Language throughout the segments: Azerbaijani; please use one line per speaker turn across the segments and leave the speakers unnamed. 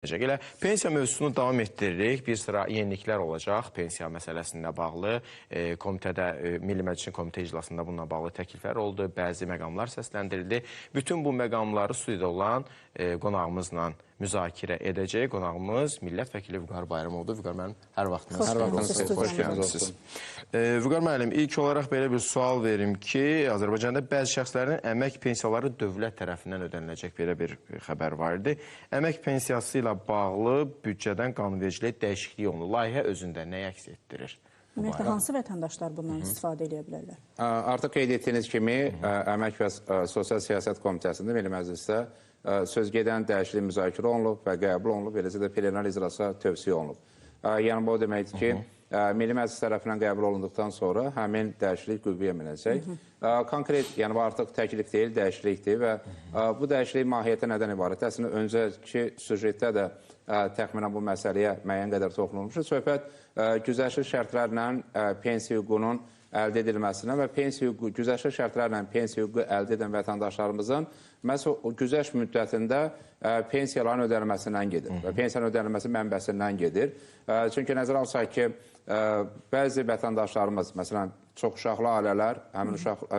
Elə pensiya mövzusunu davam etdiririk. Bir sıra yeniliklər olacaq pensiya məsələsinə bağlı. Komitədə, Milli Məclisin komitə iclasında bununla bağlı təkliflər oldu. Bəzi məqamlar səsləndirildi. Bütün bu məqamları studiyada olan qonağımızla müzakirə edəcək. Qonağımız millət vəkili Vüqar Bayramovdur. Vüqar müəllim, hər vaxtınız xoş gəlmisiniz. Vüqar müəllim, ilk olaraq belə bir sual verim ki, Azərbaycanda bəzi şəxslərin əmək pensiyaları dövlət tərəfindən ödəniləcək belə bir xəbər var idi. Əmək pensiyası ilə bağlı büdcədən qanunvericiliyə dəyişiklik olunur. Layihə özündə nəyi əks etdirir?
Ümumiyyətlə, hansı vətəndaşlar bundan istifadə edə bilərlər?
Artıq qeyd etdiyiniz kimi, Əmək və Sosial Siyasət Komitəsində Milli Məclisdə söz gedən dəyişiklik müzakirə olunub və qəbul olunub, eləcə də plenar icrasa tövsiyə olunub. Yəni, bu o deməkdir ki, Milli Məclis tərəfindən qəbul olunduqdan sonra həmin dəyişiklik qüvvəyə minəcək. Konkret, yəni bu artıq təklif deyil, dəyişiklikdir və bu dəyişiklik mahiyyətə nədən ibarət? Əslində, öncəki süjetdə də təxminən bu məsələyə müəyyən qədər toxunulmuşdur. Söhbət güzəştli şərtlərlə pensiya hüququnun əldə edilməsinə və güzəştli şərtlərlə pensiya hüququ əldə edən vətəndaşlarımızın məhz o güzəşt müddətində pensiyaların ödənilməsindən gedir və pensiyanın ödənilməsi mənbəsindən gedir. Çünki nəzərə alsaq ki, bəzi vətəndaşlarımız, məsələn, çoxuşaqlı ailələr, həmin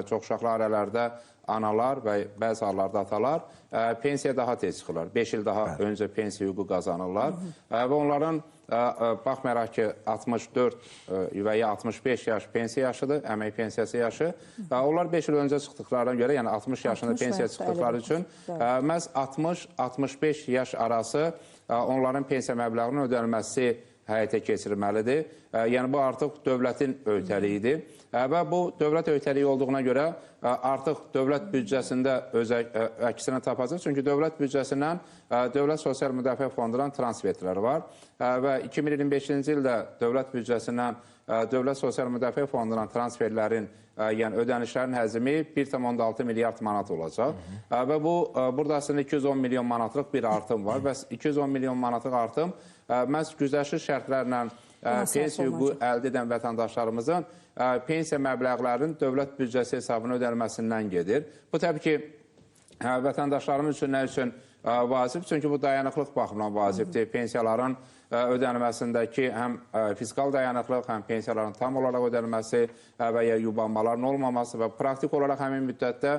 çoxuşaqlı ailələrdə analar və bəzi hallarda atalar pensiya daha tez çıxırlar. 5 il daha öncə pensiya hüququ qazanırlar və onların baxmayaraq ki, 64 və ya 65 yaş pensiya yaşıdır, əmək pensiyası yaşı. Onlar 5 il öncə çıxdıqlarına görə, yəni 60 yaşında pensiya çıxdıqları üçün məhz 60-65 yaş arası onların pensiya məbləğinin ödənilməsi həyata keçirilməlidir. Yəni, bu artıq dövlətin öhdəliyidir və bu dövlət öhdəliyi olduğuna görə artıq dövlət büdcəsində öz əksini tapacaq. Çünki dövlət büdcəsindən Dövlət Sosial Müdafiə Fondundan transferləri var və 2025-ci ildə dövlət büdcəsindən Dövlət Sosial Müdafiə Fondundan transferlərin, yəni ödənişlərin həzmi 1,6 milyard manat olacaq və burada aslında 210 milyon manatlıq bir artım var və 210 milyon manatlıq artım məhz güzəştli şərtlərlə pensiya hüququ əldə edən vətəndaşlarımızın pensiya məbləğlərinin dövlət büdcəsi hesabına ödənilməsindən gedir. Bu, təbii ki, vətəndaşlarımız üçün nə üçün vacib? Çünki bu dayanıqlıq baxımından vacibdir. Pensiyaların ödənilməsindəki həm fiskal dayanıqlıq, həm pensiyaların tam olaraq ödənilməsi və ya yubanmaların olmaması və praktik olaraq həmin müddətdə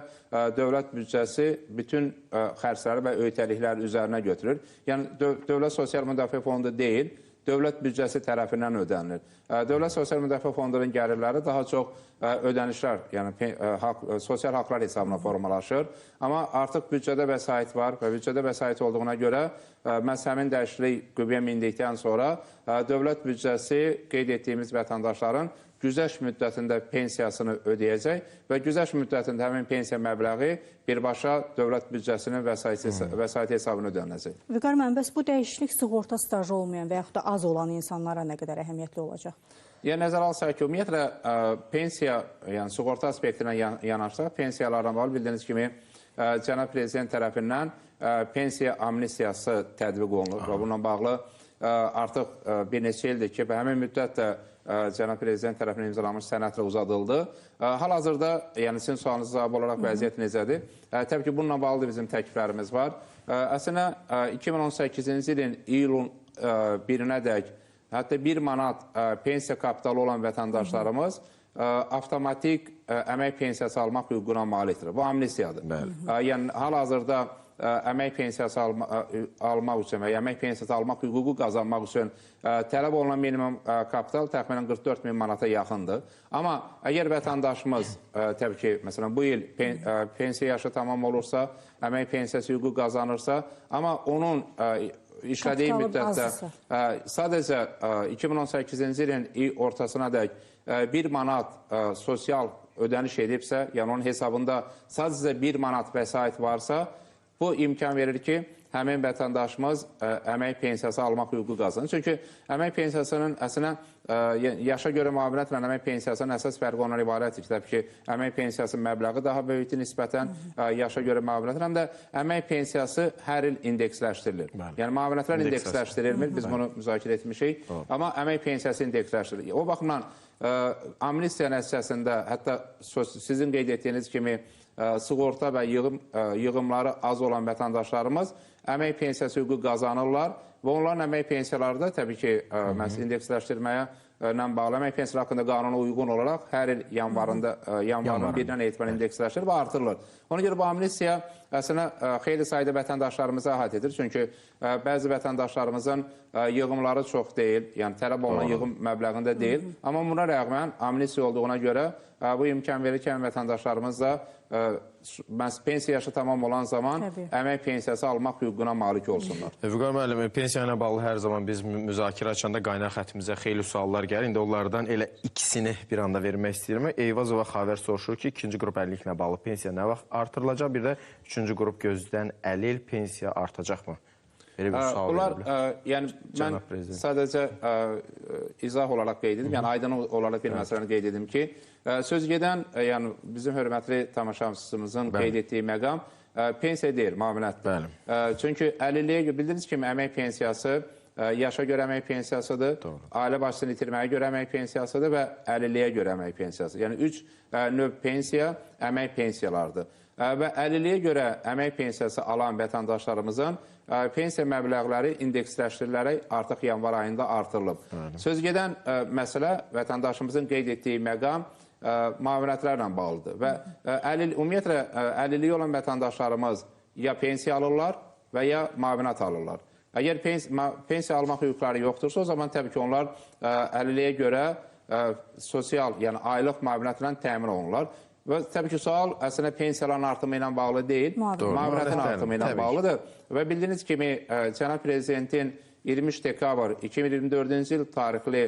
dövlət büdcəsi bütün xərcləri və öhdəlikləri üzərinə götürür. Yəni, Dövlət Sosial Müdafiə Fondu deyil, dövlət büdcəsi tərəfindən ödənilir. Dövlət Sosial Müdafiə Fondunun gəlirləri daha çox ödənişlər, yəni sosial haqlar hesabına formalaşır. Amma artıq büdcədə vəsait var və büdcədə vəsait olduğuna görə məhz həmin dəyişiklik qüvvəyə mindikdən sonra dövlət büdcəsi qeyd etdiyimiz vətəndaşların güzəşt müddətində pensiyasını ödəyəcək və güzəşt müddətində həmin pensiya məbləği birbaşa dövlət büdcəsinin vəsait hesabına ödəniləcək.
Vüqar müəllim, bəs bu dəyişiklik sığorta stajı olmayan və yaxud da az olan insanlara nə qədər əhəmiyyətli olacaq?
Yəni, nəzərə alsaq ki, ümumiyyətlə, pensiya, yəni sığorta aspektinə yanaşsaq, pensiyalardan bağlı bildiyiniz kimi, Cənab Prezident tərəfindən pensiya amnistiyası tətbiq olunur və bununla bağlı artıq bir neçə ildir ki, və həmin müddət də Cənab Prezident tərəfindən imzalanmış sənədlə uzadıldı. Hal-hazırda, yəni sizin sualınızı cavab olaraq vəziyyət necədir? Təbii ki, bununla bağlı bizim təkliflərimiz var. Əslində, 2018-ci ilin iyulun 1-nə dək hətta 1 manat pensiya kapitalı olan vətəndaşlarımız avtomatik əmək pensiyası almaq hüququna malikdir. Bu amnistiyadır. Yəni, hal-hazırda əmək pensiyası almaq üçün və əmək pensiyası almaq hüququ qazanmaq üçün tələb olunan minimum kapital təxminən 44 min manata yaxındır. Amma əgər vətəndaşımız, təbii ki, məsələn, bu il pensiya yaşı tamam olursa, əmək pensiyası hüququ qazanırsa, amma onun işlədiyi müddətdə sadəcə 2018-ci ilin ortasına dək 1 manat sosial ödəniş edibsə, yəni onun hesabında sadəcə 1 manat vəsait varsa, bu imkan verir ki, həmin vətəndaşımız əmək pensiyası almaq hüququ qazanır. Çünki əmək pensiyasının əslində yaşa görə müavinətlə əmək pensiyasının əsas fərqi ondan ibarətdir ki, təbii ki, əmək pensiyasının məbləği daha böyükdür nisbətən yaşa görə müavinətlə, həm də əmək pensiyası hər il indeksləşdirilir. Yəni, müavinətlər indeksləşdirilmir, biz bunu müzakirə etmişik, amma əmək pensiyası indeksləşdirilir. O baxımdan amnistiya nəticəsində, hətta sizin qeyd etdiyiniz kimi, sığorta və yığımları az olan vətəndaşlarımız əmək pensiyası hüququ qazanırlar və onların əmək pensiyaları da təbii ki, məhz indeksləşdirməyə bağlı əmək pensiyaları haqqında qanuna uyğun olaraq hər il yanvarın 1-dən etibarən indeksləşdirir və artırılır. Ona görə bu amnistiya əslində xeyli sayda vətəndaşlarımızı əhatə edir. Çünki bəzi vətəndaşlarımızın yığımları çox deyil, yəni tələb olunan yığım məbləğində deyil. Amma buna rəğmən amnistiya olduğuna görə bu imkan verir ki, vətəndaşlarımız da pensiya yaşı tamam olan zaman əmək pensiyası almaq hüququna malik olsunlar.
Vüqar müəllim, pensiya ilə bağlı hər zaman biz müzakirə açanda qaynaq xəttimizə xeyli suallar gəlir. İndi onlardan elə ikisini bir anda vermək istəyirəm. Eyvazova Xavər soruşur ki, ikinci qrup əlilliklə bağlı pensiya nə vaxt artırılacaq? Bir də üçüncü qrup gözdən əlil pensiya artacaqmı? Belə bir sual
Bunlar,
verilir.
yəni mən sadəcə izah olaraq qeyd edim, yəni aydın olaraq bir məsələni qeyd edim ki, söz gedən, yəni bizim hörmətli tamaşaçımızın qeyd etdiyi məqam pensiya deyil, müavinətdir. Çünki əlilliyə bildiyiniz kimi əmək pensiyası yaşa görə əmək pensiyasıdır, ailə başçısını itirməyə görə əmək pensiyasıdır və əlilliyə görə əmək pensiyası. Yəni 3 növ pensiya əmək pensiyalardır. Və əlilliyə görə əmək pensiyası alan vətəndaşlarımızın pensiya məbləğləri indeksləşdirilərək artıq yanvar ayında artırılıb. Söz gedən məsələ vətəndaşımızın qeyd etdiyi məqam müavinətlərlə bağlıdır və ümumiyyətlə əlilliyi olan vətəndaşlarımız ya pensiya alırlar və ya müavinət alırlar. Əgər pensiya almaq hüquqları yoxdursa, o zaman təbii ki, onlar əlilliyə görə sosial, yəni aylıq müavinətlə təmin olunurlar. Və təbii ki, sual əslində pensiyaların artımı ilə bağlı deyil, müavinətin artımı ilə bağlıdır. Və bildiyiniz kimi, Cənab Prezidentin 23 dekabr 2024-cü il tarixli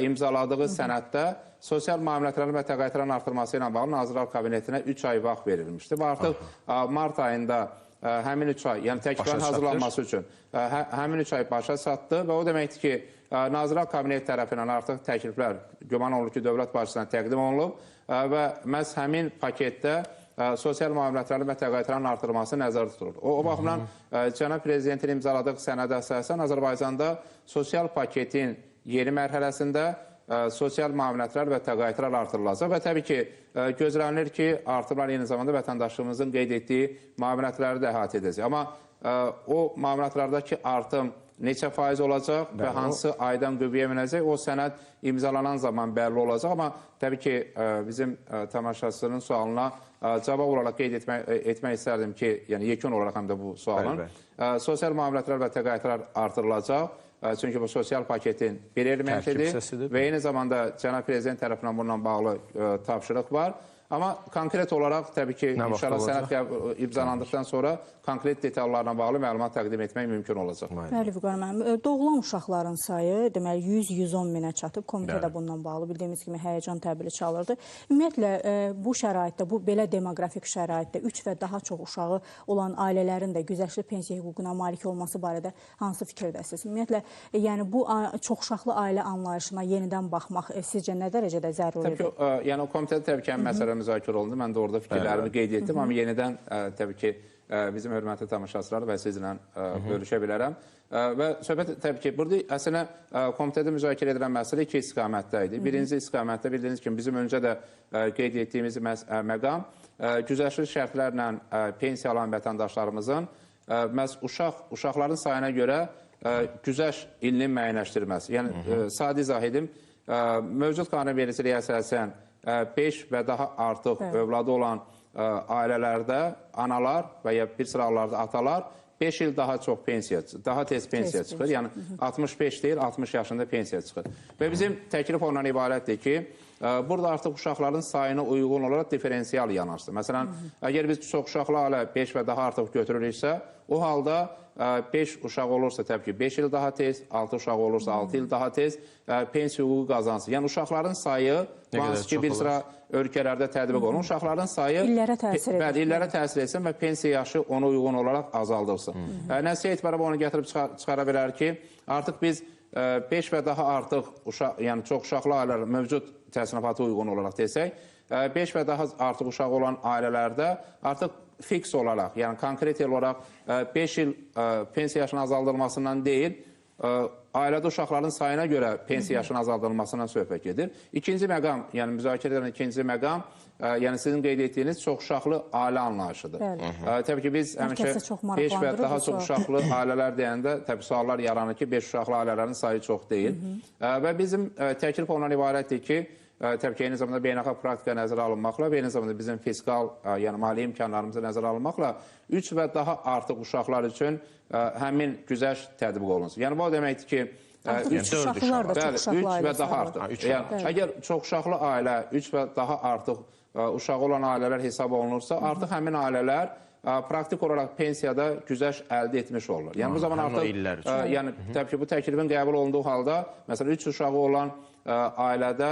imzaladığı sənəddə sosial müavinətlərin və təqaüdlərin artırması ilə bağlı Nazirlər Kabinetinə 3 ay vaxt verilmişdi. Və artıq mart ayında həmin 3 ay, yəni təkliflərin hazırlanması üçün həmin 3 ay başa çatdı və o deməkdir ki, Nazirlər Kabineti tərəfindən artıq təkliflər güman olunur ki, dövlət başçısına təqdim olunub və məhz həmin paketdə sosial müavinətlərin və təqaüdlərin artırılması nəzərdə tutulur. O baxımdan Cənab Prezidentin imzaladığı sənədə əsasən Azərbaycanda sosial paketin yeni mərhələsində sosial müavinətlər və təqaüdlər artırılacaq və təbii ki, gözlənilir ki, artımlar eyni zamanda vətəndaşımızın qeyd etdiyi müavinətləri də əhatə edəcək. Amma o müavinətlərdəki artım neçə faiz olacaq və hansı aydan qüvvəyə minəcək, o sənəd imzalanan zaman bəlli olacaq. Amma təbii ki, bizim tamaşaçının sualına cavab olaraq qeyd etmək istərdim ki, yəni yekun olaraq həm də bu sualın, sosial müavinətlər və təqaüdlər artırılacaq. Çünki bu sosial paketin bir elementidir və eyni zamanda Cənab Prezident tərəfindən bununla bağlı tapşırıq var. Amma konkret olaraq təbii ki, inşallah sənəd imzalandıqdan sonra konkret detallarla bağlı məlumat təqdim etmək mümkün olacaq.
Bəli, Vüqar müəllim. Doğulan uşaqların sayı deməli 100-110 minə çatıb. Komitədə bundan bağlı bildiyimiz kimi həyəcan təbili çalırdı. Ümumiyyətlə bu şəraitdə, bu belə demoqrafik şəraitdə 3 və daha çox uşağı olan ailələrin də güzəştli pensiya hüququna malik olması barədə hansı fikirdəsiniz? Ümumiyyətlə, yəni bu çoxuşaqlı ailə anlayışına yenidən baxmaq sizcə nə dərəcədə zəruridir?
Təbii ki, yəni komitədə təbii ki, məsələ müzakirə olundu. Mən də orada fikirlərimi qeyd etdim. Amma yenidən təbii ki, bizim hörmətli tamaşaçılar və sizlə bölüşə bilərəm. Və söhbət təbii ki, burada əslində komitədə müzakirə edilən məsələ iki istiqamətdə idi. Birinci istiqamətdə bildiyiniz kimi bizim öncə də qeyd etdiyimiz məqam güzəştli şərtlərlə pensiya alan vətəndaşlarımızın məhz uşaqların sayına görə güzəşt ilinin müəyyənləşdirilməsi. Yəni, sadə izah edim, mövcud qanunvericiliyə əsasən 5 və daha artıq övladı olan ailələrdə analar və ya bir sıra hallarda atalar 5 il daha çox pensiya, daha tez pensiya çıxır. Yəni 65 deyil, 60 yaşında pensiya çıxır. Və bizim təklif ondan ibarətdir ki, burada artıq uşaqların sayına uyğun olaraq diferensial yanaşsın. Məsələn, əgər biz çox uşaqlı ailə 5 və daha artıq götürürüksə, o halda 5 uşaq olursa təbii ki 5 il daha tez, 6 uşaq olursa 6 il daha tez pensiya hüququ qazansın. Yəni uşaqların sayı, hansı ki bir sıra ölkələrdə tətbiq olunur, uşaqların sayı illərə təsir etsin və pensiya yaşı ona uyğun olaraq azaldırsın. Nəticə etibarı onu gətirib çıxara bilər ki, artıq biz 5 və daha artıq yəni çox uşaqlı ailələr mövcud təsnifata uyğun olaraq desək, 5 və daha artıq uşaq olan ailələrdə artıq fiks olaraq, yəni konkret olaraq 5 il pensiya yaşının azaldılmasından deyil, ailədə uşaqların sayına görə pensiya yaşının azaldılmasından söhbət gedir. İkinci məqam, yəni müzakirə edən ikinci məqam, yəni sizin qeyd etdiyiniz çoxuşaqlı ailə anlayışıdır. Təbii ki, biz həmişə 5 və daha çox uşaqlı ailələr deyəndə təbii suallar yaranır ki, 5 uşaqlı ailələrin sayı çox deyil. Və bizim təklif ondan ibarətdir ki, təbii ki, eyni zamanda beynəlxalq praktika nəzərə alınmaqla, eyni zamanda bizim fiskal, yəni maliyyə imkanlarımızı nəzərə alınmaqla 3 və daha artıq uşaqlar üçün həmin güzəşt tətbiq olunsun. Yəni, bu o deməkdir ki,
3 uşaqlar da çoxuşaqlı ailə
və daha artıq. Yəni, əgər çoxuşaqlı ailə 3 və daha artıq uşağı olan ailələr hesab olunursa, artıq həmin ailələr praktik olaraq pensiyada güzəşt əldə etmiş olurlar. Yəni, bu zaman artıq, yəni, təbii ki, bu təklifin qəbul olunduğu halda, məsələn, 3 uşağı olan ailədə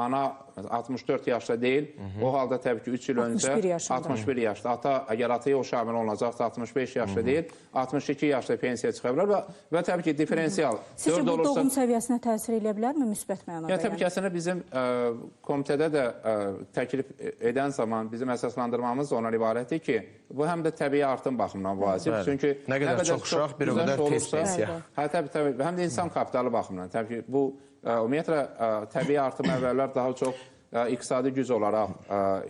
ana 64 yaşda deyil, o halda təbii ki 3 il öncə 61 yaşda. Ata, əgər ataya o şamil olunacaqsa 65 yaşda deyil, 62 yaşda pensiya çıxa bilər və təbii ki diferensial.
Sizcə bu doğum səviyyəsinə təsir edə bilərmi müsbət mənada?
Təbii ki, əslində bizim komitədə də təklif edən zaman bizim əsaslandırmamız ondan ibarətdir ki, bu həm də təbii artım baxımından vacib. Çünki
nə qədər çox uşaq, bir o qədər tez pensiya.
Təbii, həm də insan kapitalı baxımından. Təbii ki, bu ümumiyyətlə, təbii artım əvvəllər daha çox iqtisadi güc olaraq,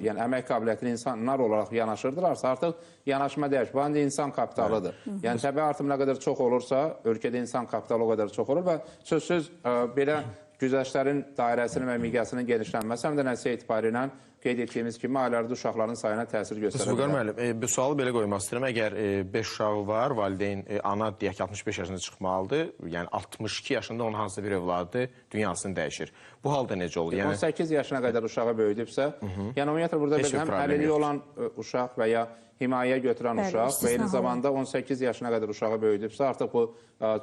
yəni əmək qabiliyyətli insanlar olaraq yanaşırdılarsa, artıq yanaşma dəyişir. Bu, həm də insan kapitalıdır. Yəni, təbii artım nə qədər çox olursa, ölkədə insan kapitalı o qədər çox olur və sözsüz belə güzəştlərin dairəsinin və miqyasının genişlənməsi həm də nəticə etibarilə ilə qeyd etdiyimiz kimi ailələrdə uşaqların sayına təsir göstərə bilər.
Vüqar müəllim, bu sualı belə qoymaq istəyirəm. Əgər 5 uşağı var, valideyn, ana deyək ki, 65 yaşında çıxmalıdır, yəni 62 yaşında onun hansısa bir övladı dünyasını dəyişir. Bu halda necə olur?
18 yaşına qədər uşağı böyüdübsə, yəni ümumiyyətlə burada həm əlilliyi olan uşaq və ya himayəyə götürən uşaq və eyni zamanda 18 yaşına qədər uşağı böyüdübsə, artıq bu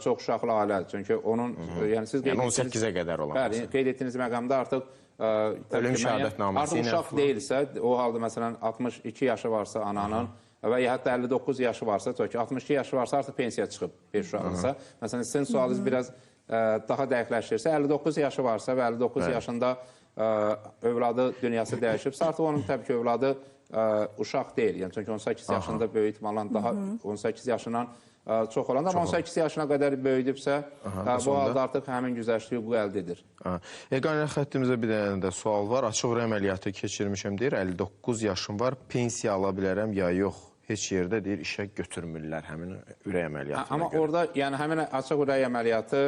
çox uşaqlı ailədir. Çünki onun, yəni siz qeyd etdiniz...
18-ə qədər olan.
Bəli, qeyd etdiyiniz məqamda artıq
ölüm şəhadətnaməsi ilə...
Artıq uşaq deyilsə, o halda məsələn 62 yaşı varsa ananın və ya hətta 59 yaşı varsa, 62 yaşı varsa artıq pensiya çıxıb 5 uşaqlısa. Məsələn, sizin sualınız biraz daha dəqiqləşdirirsə, 59 yaşı varsa və 59 yaşında övladı dünyası dəyişibsə, artıq onun təbii ki, övladı uşaq deyil. Yəni, çünki 18 yaşında böyük ihtimalla daha 18 yaşından çox olanda, amma 18 yaşına qədər böyüdübsə, bu halda artıq həmin güzəştli hüququ əldə edir.
Qaynar xəttimizdə bir dənə də sual var. Açıq ürək əməliyyatı keçirmişəm deyir, 59 yaşım var, pensiya ala bilərəm ya yox? Heç yerdə deyir, işə götürmürlər həmin ürək əməliyyatına görə.
Amma orada, yəni həmin açıq ürək əməliyyatı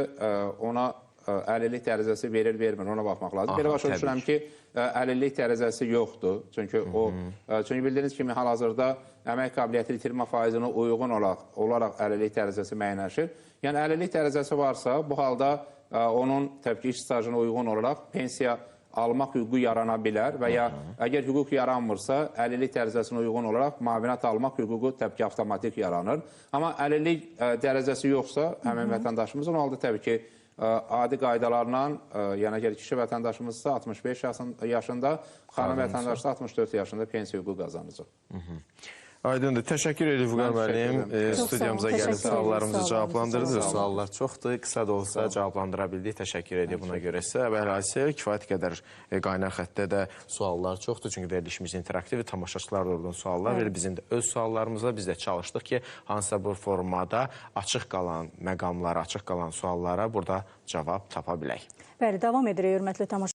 ona əlillik dərəcəsi verir-vermir, ona baxmaq lazım. Belə başa düşürəm ki, əlillik dərəcəsi yoxdur. Çünki bildiyiniz kimi hal-hazırda əmək qabiliyyəti itirmə faizinə uyğun olaraq əlillik dərəcəsi müəyyənləşir. Yəni, əlillik dərəcəsi varsa, bu halda onun təbii ki, iş stajına uyğun olaraq pensiya almaq hüququ yarana bilər və ya əgər hüquq yaranmırsa, əlillik dərəcəsinə uyğun olaraq müavinət almaq hüququ təbii ki, avtomatik yaranır. Amma əlillik dərəcəsi yoxsa, həmin vətəndaşımızın o halda təbii ki, adi qaydalarla, yəni əgər kişi vətəndaşımızsa 65 yaşında, xanım vətəndaşsa 64 yaşında pensiya hüququ qazanacaq.
Aydındır. Təşəkkür edirik Vüqar müəllim. Studiyamıza gəlib suallarımızı cavablandırdınız. Suallar çoxdur. Qısa da olsa cavablandıra bildik. Təşəkkür edirik buna görə sizə. Və hələsə kifayət qədər qaynar xəttdə də suallar çoxdur. Çünki verilişimiz interaktiv, tamaşaçılar da oradan suallar verir. Bizim də öz suallarımızla biz də çalışdıq ki, hansısa bu formada açıq qalan məqamlara, açıq qalan suallara burada cavab tapa bilək.
Bəli, davam edirik, hörmətli tamaşaçılar.